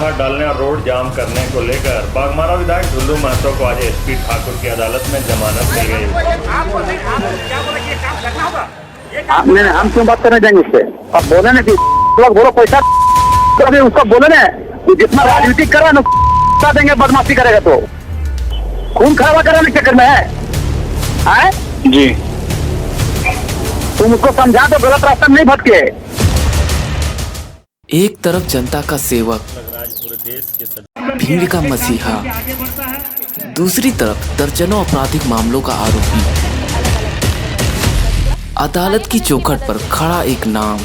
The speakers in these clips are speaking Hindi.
हाथ डालने और रोड जाम करने को लेकर बाघमारा विधायक ढुल्लू महतो को आज एसपी ठाकुर की अदालत में जमानत मिल गई। नहीं हम क्यों बात करने जाएंगे उससे? अब बोले ना कि लोग बोलो पैसा तो अभी उसको बोले ना कि जितना राजनीति कर रहा है ना देंगे, बदमाशी करेगा तो खून खराबा कराने के चक्कर में है जी। तुम उसको समझा तो गलत रास्ता नहीं भटके। एक तरफ जनता का सेवक, भीड़ का मसीहा, दूसरी तरफ दर्जनों आपराधिक मामलों का आरोपी। अदालत की चौखट पर खड़ा एक नाम।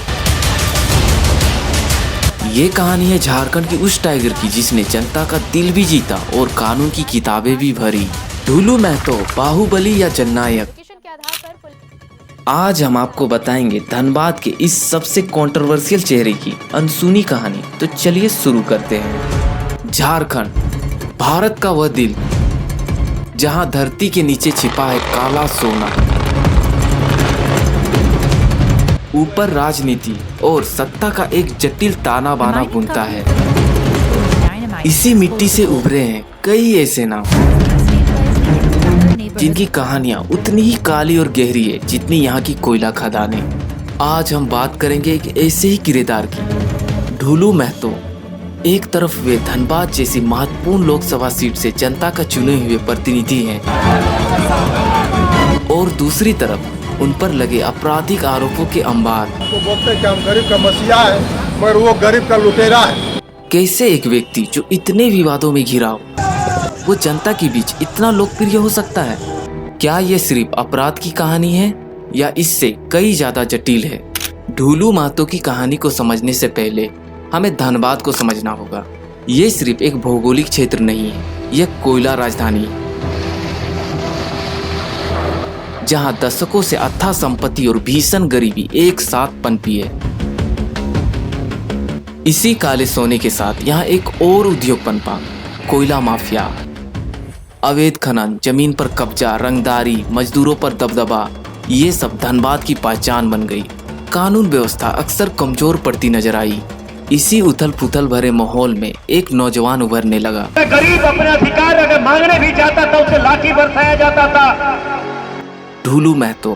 ये कहानी है झारखंड की उस टाइगर की जिसने जनता का दिल भी जीता और कानून की किताबें भी भरी। ढुल्लू महतो, बाहुबली या जननायक। आज हम आपको बताएंगे धनबाद के इस सबसे कंट्रोवर्शियल चेहरे की अनसुनी कहानी। तो चलिए शुरू करते हैं। झारखंड, भारत का वह दिल जहां धरती के नीचे छिपा है काला सोना। ऊपर राजनीति और सत्ता का एक जटिल ताना बाना बुनता है। इसी मिट्टी से उभरे हैं कई ऐसे नाम जिनकी कहानियां उतनी ही काली और गहरी है जितनी यहाँ की कोयला खदानें। आज हम बात करेंगे एक ऐसे ही किरदार की, ढुल्लू महतो। एक तरफ वे धनबाद जैसी महत्वपूर्ण लोकसभा सीट से जनता का चुने हुए प्रतिनिधि हैं और दूसरी तरफ उन पर लगे आपराधिक आरोपों के अंबार। तो बोलते हैं कि हम गरीब का मसीहा है, मगर वो गरीब का लुटेरा है। कैसे एक व्यक्ति जो इतने विवादों में घिरा हो वो जनता के बीच इतना लोकप्रिय हो सकता है? क्या ये सिर्फ अपराध की कहानी है या इससे कई ज्यादा जटिल है? ढुल्लू महतो की कहानी को समझने से पहले हमें धनबाद को समझना होगा। ये सिर्फ एक भौगोलिक क्षेत्र नहीं है, यह कोयला राजधानी है जहां दशकों से अथाह संपत्ति और भीषण गरीबी एक साथ पनपी है। इसी काले सोने के साथ यहाँ एक और उद्योग पनपा, कोयला माफिया। अवैध खनन, जमीन पर कब्जा, रंगदारी, मजदूरों पर दबदबा, ये सब धनबाद की पहचान बन गई। कानून व्यवस्था अक्सर कमजोर पड़ती नजर आई। इसी उथल पुथल भरे माहौल में एक नौजवान उभरने लगा। गरीब अपने अधिकार अगर मांगने भी जाता था उसे लाठी बरसाया जाता था। ढुल्लू महतो,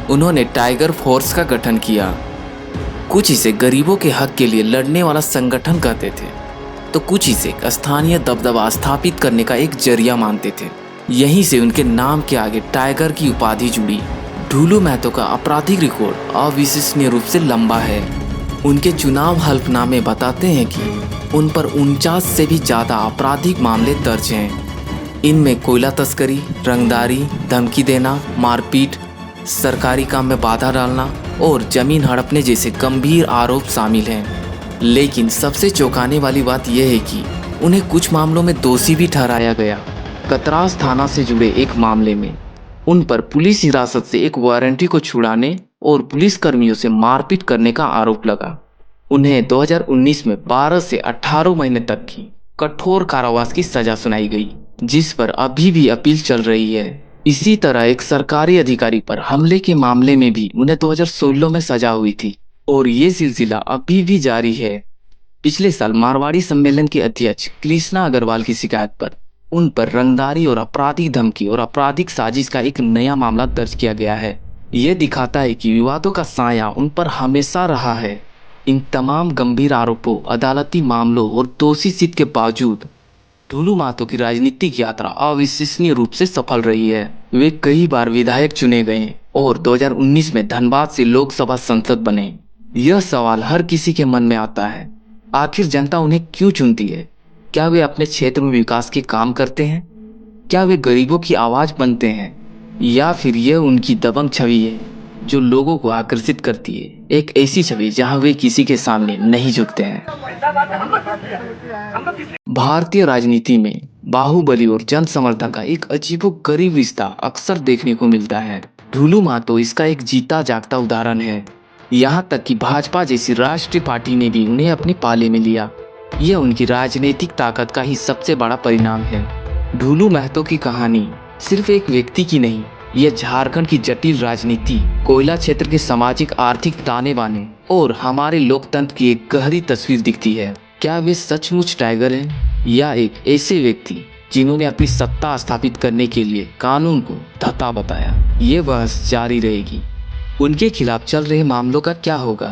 उन्होंने टाइगर फोर्स का गठन किया। कुछ इसे गरीबों के हक के लिए लड़ने वाला संगठन कहते थे तो कुछ इसे स्थानीय दबदबा स्थापित करने का एक जरिया मानते थे। यहीं से उनके नाम के आगे टाइगर की उपाधि जुड़ी। ढुल्लू महतो का आपराधिक रिकॉर्ड अविश्वसनीय रूप से लंबा है। उनके चुनाव हल्फनामे बताते हैं कि उन पर 49 से भी ज्यादा आपराधिक मामले दर्ज हैं। इनमें कोयला तस्करी, रंगदारी, धमकी देना, मारपीट, सरकारी काम में बाधा डालना और जमीन हड़पने जैसे गंभीर आरोप शामिल हैं। लेकिन सबसे चौंकाने वाली बात यह है कि उन्हें कुछ मामलों में दोषी भी ठहराया गया। कतरास थाना से जुड़े एक मामले में उन पर पुलिस हिरासत से एक वारंटी को छुड़ाने और पुलिस कर्मियों से मारपीट करने का आरोप लगा। उन्हें 2019 में 12 से 18 महीने तक की कठोर कारावास की सजा सुनाई गई, जिस पर अभी भी अपील चल रही है। इसी तरह एक सरकारी अधिकारी पर हमले के मामले में भी उन्हें 2016 में सजा हुई थी और ये सिलसिला अभी भी जारी है। पिछले साल मारवाड़ी सम्मेलन के अध्यक्ष कृष्णा अग्रवाल की शिकायत पर उन पर रंगदारी और आपराधिक धमकी और आपराधिक साजिश का एक नया मामला दर्ज किया गया है। ये दिखाता है कि विवादों का साया उन पर हमेशा रहा है। इन तमाम गंभीर आरोपों, अदालती मामलों और दोषी सिद्ध के बावजूद ढुल्लू महतो की राजनीतिक यात्रा अविश्वसनीय रूप से सफल रही है। वे कई बार विधायक चुने गए और 2019 में धनबाद से लोकसभा सांसद बने। यह सवाल हर किसी के मन में आता है, आखिर जनता उन्हें क्यों चुनती है? क्या वे अपने क्षेत्र में विकास के काम करते हैं? क्या वे गरीबों की आवाज बनते हैं? या फिर यह उनकी दबंग छवि है जो लोगों को आकर्षित करती है, एक ऐसी छवि जहां वे किसी के सामने नहीं झुकते हैं। भारतीय राजनीति में बाहुबली और जन समर्थन का एक अजीबोगरीब रिश्ता अक्सर देखने को मिलता है। ढुल्लू महतो इसका एक जीता जागता उदाहरण है। यहाँ तक कि भाजपा जैसी राष्ट्रीय पार्टी ने भी उन्हें अपने पाले में लिया। यह उनकी राजनीतिक ताकत का ही सबसे बड़ा परिणाम है। ढुल्लू महतो की कहानी सिर्फ एक व्यक्ति की नहीं, यह झारखंड की जटिल राजनीति, कोयला क्षेत्र के सामाजिक आर्थिक ताने बाने और हमारे लोकतंत्र की एक गहरी तस्वीर दिखती है। क्या वे सचमुच टाइगर हैं या एक ऐसे व्यक्ति जिन्होंने अपनी सत्ता स्थापित करने के लिए कानून को धत्ता बताया? ये बहस जारी रहेगी। उनके खिलाफ चल रहे मामलों का क्या होगा?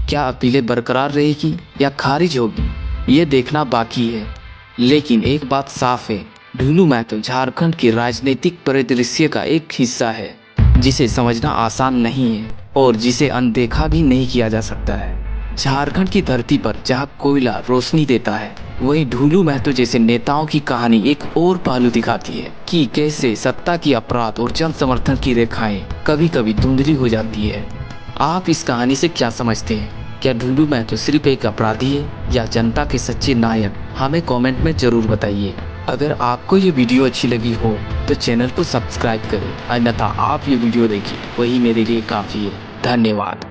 क्या अपीलें बरकरार रहेगी या खारिज होगी? ये देखना बाकी है। लेकिन एक बात साफ है, ढुलू महतो झारखंड के राजनीतिक परिदृश्य का एक हिस्सा है जिसे समझना आसान नहीं है और जिसे अनदेखा भी नहीं किया जा सकता है। झारखंड की धरती पर जहां कोयला रोशनी देता है, वहीं ढुलू महतो जैसे नेताओं की कहानी एक और पहलू दिखाती है कि कैसे सत्ता की अपराध और जन समर्थन की रेखाएं कभी कभी धुंधली हो जाती है। आप इस कहानी से क्या समझते हैं? क्या ढुलू महतो सिर्फ एक अपराधी है या जनता के सच्चे नायक? हमें कमेंट में जरूर बताइए। अगर आपको ये वीडियो अच्छी लगी हो तो चैनल को सब्सक्राइब करें, अन्यथा आप ये वीडियो देखिए, वही मेरे लिए काफ़ी है। धन्यवाद।